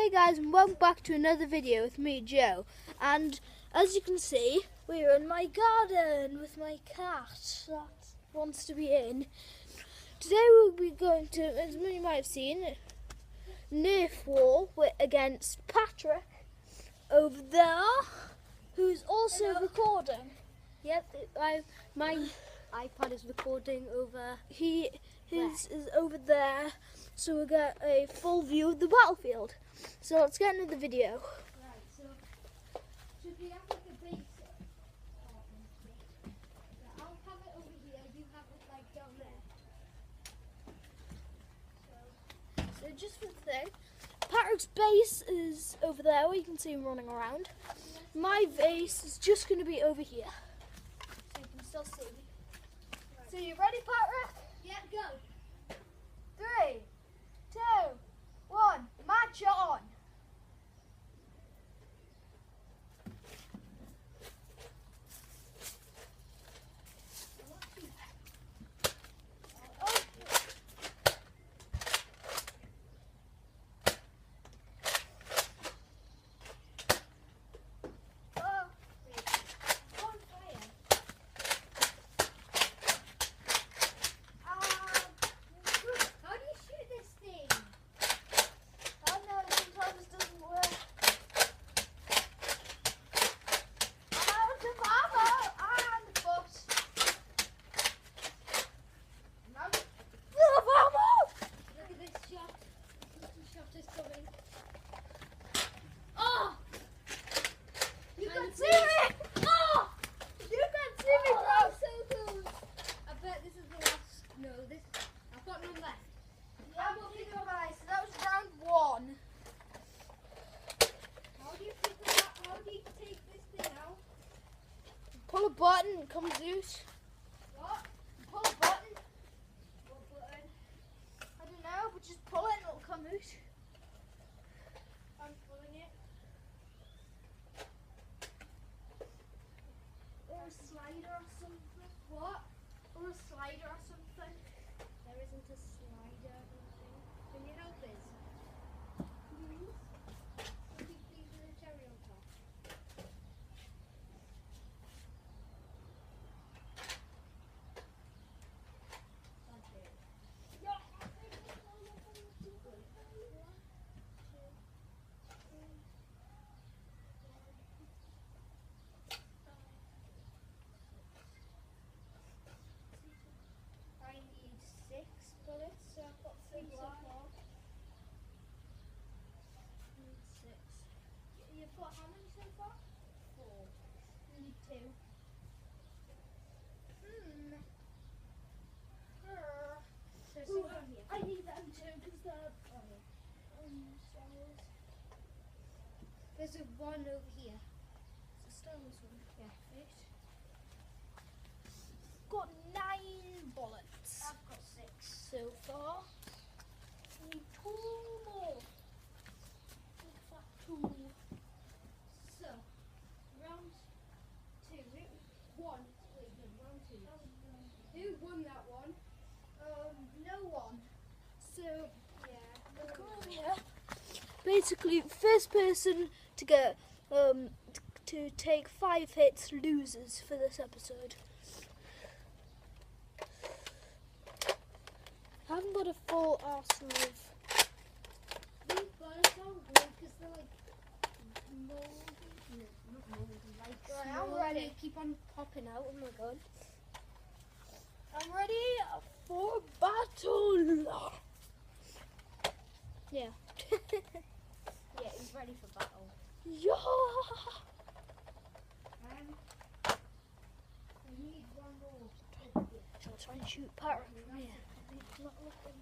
Hey guys, and welcome back to another video with me, Joe. And as you can see, we're in my garden with my cat that wants to be in. Today we'll be going to, as you might have seen, Nerf wall against Patrick over there, who's also recording. Yep, my iPad is recording over. His is over there, so we'll get a full view of the battlefield. So let's get into the video. Right, so should we have like a base I'll have it over here, you have it like down there. So just for the thing, Patrick's base is over there where you can see him running around. My base is just going to be over here, so you can still see me. Right. So you ready, Patrick? Yeah, go. 3, 2, 1, match on! Pull a button, it comes out. What? Pull a button. What button? I don't know, but just pull it and it'll come out. I'm pulling it. Or a slider or something. What? Or a slider or something. There isn't a slider or anything. Can you help us? Please? Something please with a cherry on top. I need 6 bullets, so I've got 3 so far. Need 6. You've got how many so far? 4. You need 2. So Ooh, sit down here. I need them too because they're cells. There's a one over here. It's a stones one. Yeah. Right. Got 9 bullets I've got 6. so far. I need 2 more. Big fat 2. So, round 2. Round 2. Who won that one? No one. So Yeah. come over here. Basically, first person to get to take 5 hits loses for this episode. I haven't got a full arsenal of. These bullets aren't good because they're like moldy. No, not moldy. Like Right, I'm small, ready. They keep on popping out. Oh my god. I'm ready for battle. Yeah. Yeah, he's ready for battle. Yeah. We need one more. So I'll try and shoot Patrick from here. He's not looking.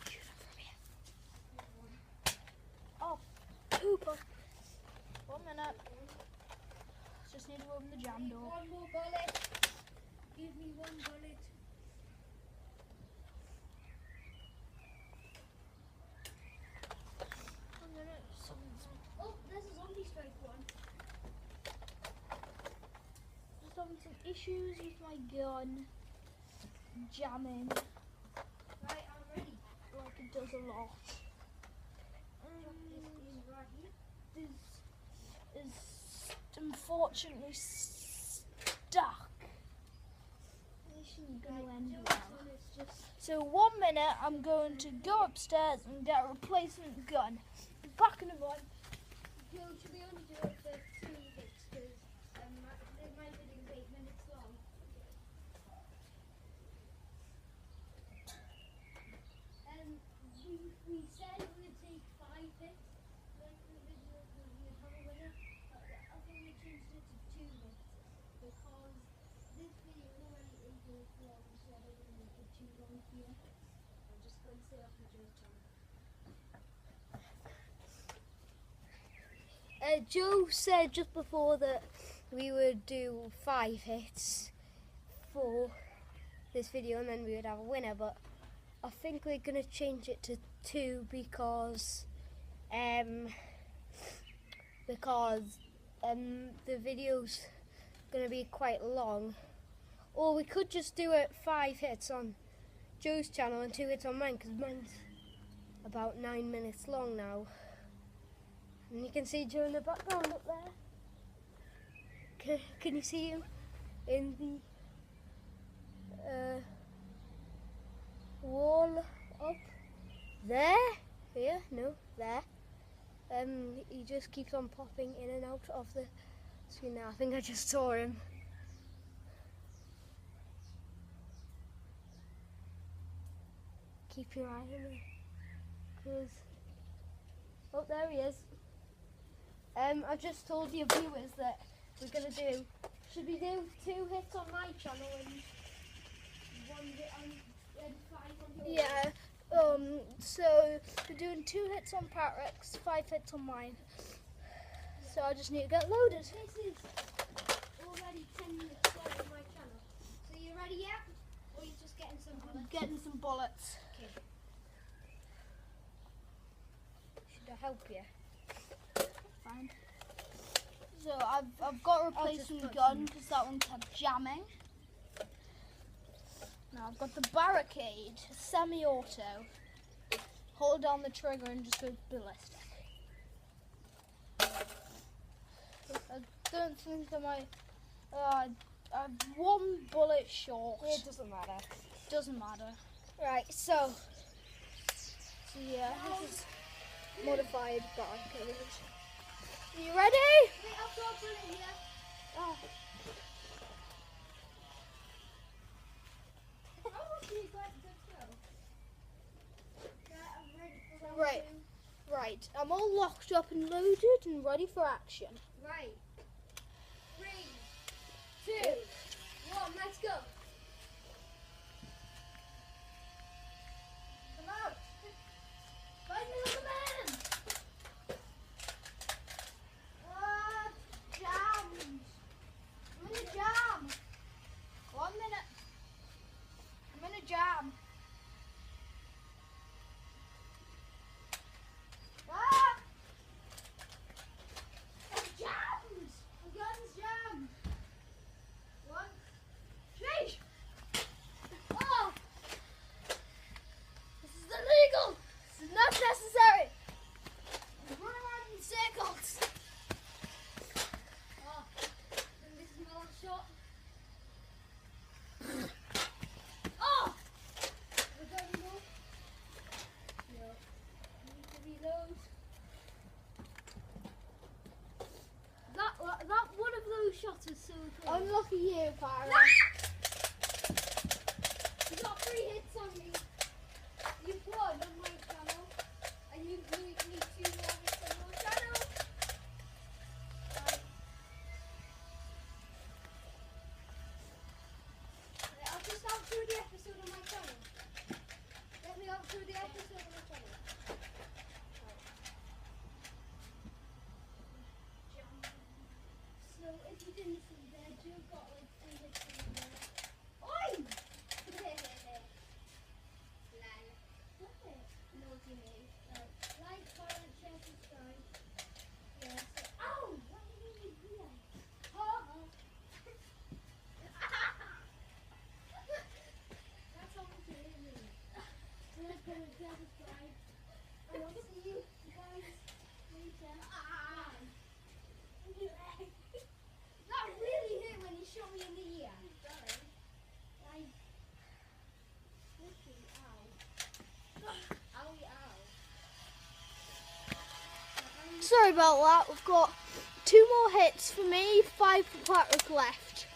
Shoot him from here. Oh, pooper. 1 minute. Just need to open the jam door. One more bullet. Give me 1 bullet. Oh, there's a zombie strike one. Just having some issues with my gun jamming. Right, I'm ready. Like it does a lot. unfortunately stuck. This isn't going to end well. So 1 minute I'm going to go upstairs and get a replacement gun. Back in a moment. Joe, should we only do it for 2 minutes? Because my video is 8 minutes long. We said it would take 5 hits. Like the video we would have a winner. But I think we changed it to 2 hits. Because this video is already 8 minutes long, so I don't want to make it too long for you. I'm just going to say off the Joe's channel. Joe said just before that we would do 5 hits for this video and then we would have a winner, but I think we're going to change it to 2 because the video's going to be quite long. Or we could just do it 5 hits on Joe's channel and 2 hits on mine, because mine's about 9 minutes long now. And you can see Joe in the background up there. Can you see him in the wall up there? Here? No, there. He just keeps on popping in and out of the screen now. I think I just saw him. Keep your eye on him, 'cause oh, there he is. I just told your viewers that we're gonna do. Should we do 2 hits on my channel and 1 hit on and 5 on yours? Yeah. So we're doing 2 hits on p4tch9, 5 hits on mine. So I just need to get loaded. This is already 10 minutes long on my channel. So you ready yet? Or you just getting some bullets? Getting some bullets. Okay. Should I help you? Fine. So I've got a replacement gun because that one's had jamming. Now I've got the barricade, semi-auto. Hold down the trigger and just go ballistic. I don't think I might. I'm 1 bullet short. It doesn't matter. Doesn't matter. Right, so Yeah. This is modified barricade. Are you ready? Wait, I've got a bullet here. Oh. Oh, okay, good go. Yeah, I'm ready for round Right. 2. Right, I'm all locked up and loaded and ready for action. Right. 3, 2, 1, let's go. Come out. Find me like a man. What? Jammed. I'm in a jam. 1 minute. I'm in a jam. Ah! I'm jammed. The gun's jammed. 1, 3. Oh! This is illegal. This is not necessary. I'm running around in circles. Oh, and this is my last shot. Oh! Have I got any more? No. I need to reload. That one of those shots is so cool. Unlucky you, Pyro. You got 3 hits on me. You've won on my channel. And you need 2 more hits on your channel. Right, I'll just out through the episode on my channel. Let me out through the episode on my channel. So if you didn't see there, Joe got like 3 hits on me there. Oi! sorry about that. We've got 2 more hits for me, 5 for Patrick left.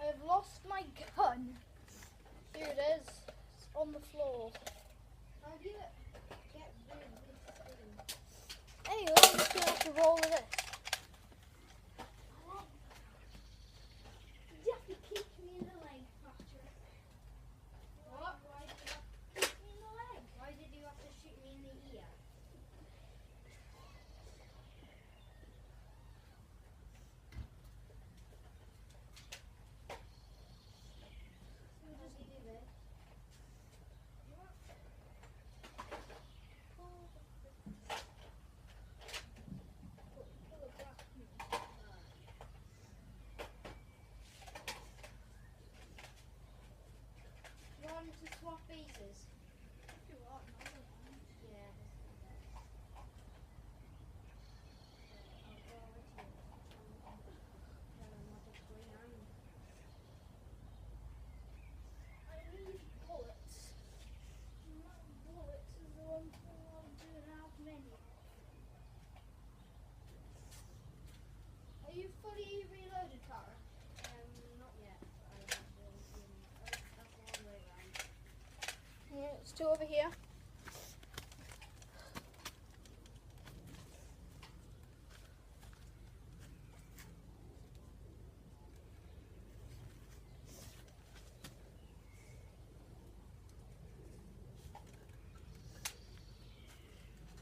I've lost my gun. Here it is. It's on the floor. How do you get rid of this thing? Anyway, I'm just gonna have to roll with it. Did you have to kick me in the leg, Patrick? What? Why did you have to kick me in the leg? Why did you have to shoot me in the ear? How does he do this? You want to swap bases? Yeah. I need bullets. Not bullets is the one thing I don't have many. Are you fully reloaded, Tara? Not yet. I have to. That's a long way around. Yeah, it's 2 over here.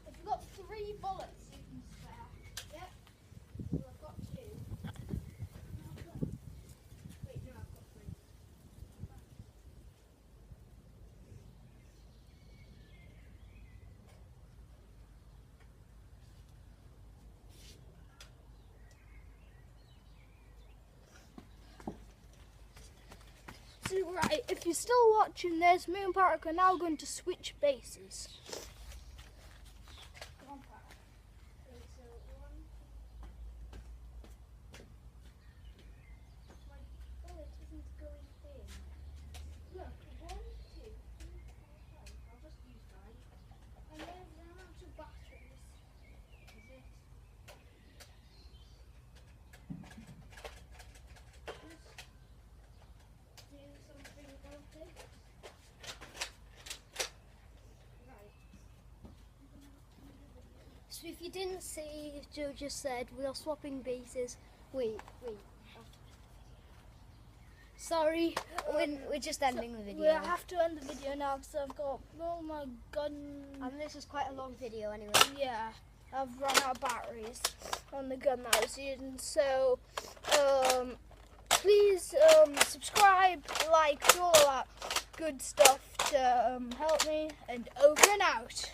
If you've got 3 bullets you can spare. Yep. Well, I've got 2. Wait, no, I've got 3. So, right, if you're still watching this, me and Patrick are now going to switch bases. Come on, Pat. Okay, so 1. My bullet isn't going in. Look, 1, 2, 3, 4, 5. I'll just use 5. I may have run out of batteries. Is it? Just do something about it. Right. So if you didn't see, Joe just said we are swapping bases. Wait. Sorry, we're just ending the video. We have to end the video now because I've got all my gun. And this is quite a long video anyway. Yeah, I've run out of batteries on the gun that I was using. So, please subscribe, like, all of that good stuff to help me. And over and out.